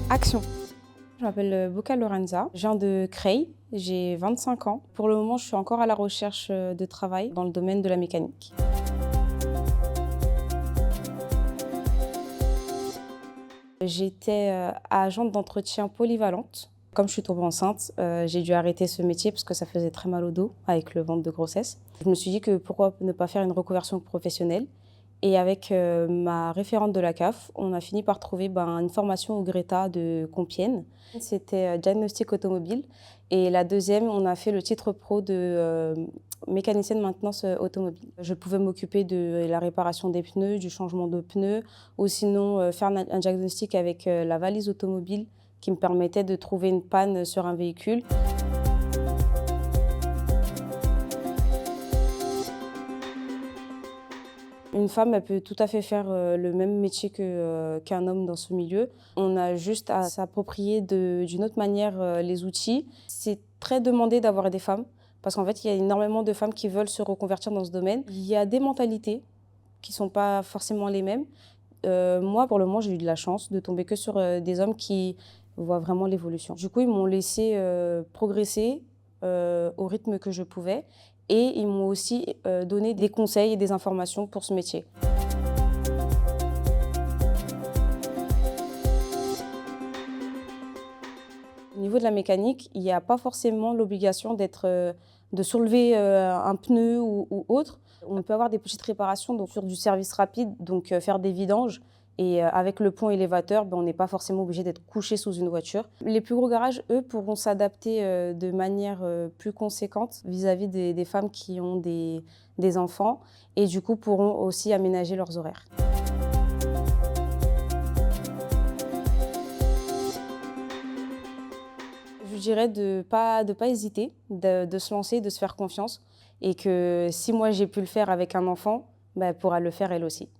Action. Je m'appelle Boca Lorenza, je viens de Creil, j'ai 25 ans. Pour le moment, je suis encore à la recherche de travail dans le domaine de la mécanique. J'étais agente d'entretien polyvalente. Comme je suis tombée enceinte, j'ai dû arrêter ce métier parce que ça faisait très mal au dos avec le ventre de grossesse. Je me suis dit que pourquoi ne pas faire une reconversion professionnelle. Et avec ma référente de la CAF, on a fini par trouver une formation au Greta de Compiègne. C'était diagnostic automobile. Et la deuxième, on a fait le titre pro de mécanicienne maintenance automobile. Je pouvais m'occuper de la réparation des pneus, du changement de pneus, ou sinon faire un diagnostic avec la valise automobile qui me permettait de trouver une panne sur un véhicule. Une femme, elle peut tout à fait faire le même métier qu'un homme dans ce milieu. On a juste à s'approprier d'une autre manière les outils. C'est très demandé d'avoir des femmes parce qu'en fait, il y a énormément de femmes qui veulent se reconvertir dans ce domaine. Il y a des mentalités qui ne sont pas forcément les mêmes. Moi, pour le moment, j'ai eu de la chance de tomber que sur des hommes qui voient vraiment l'évolution. Du coup, ils m'ont laissé progresser au rythme que je pouvais. Et ils m'ont aussi donné des conseils et des informations pour ce métier. Au niveau de la mécanique, il n'y a pas forcément l'obligation de soulever un pneu ou autre. On peut avoir des petites réparations donc, sur du service rapide, donc faire des vidanges. Et avec le pont élévateur, on n'est pas forcément obligé d'être couché sous une voiture. Les plus gros garages, eux, pourront s'adapter de manière plus conséquente vis-à-vis des femmes qui ont des enfants et du coup pourront aussi aménager leurs horaires. Je dirais de pas hésiter, de se lancer, de se faire confiance et que si moi j'ai pu le faire avec un enfant, elle pourra le faire elle aussi.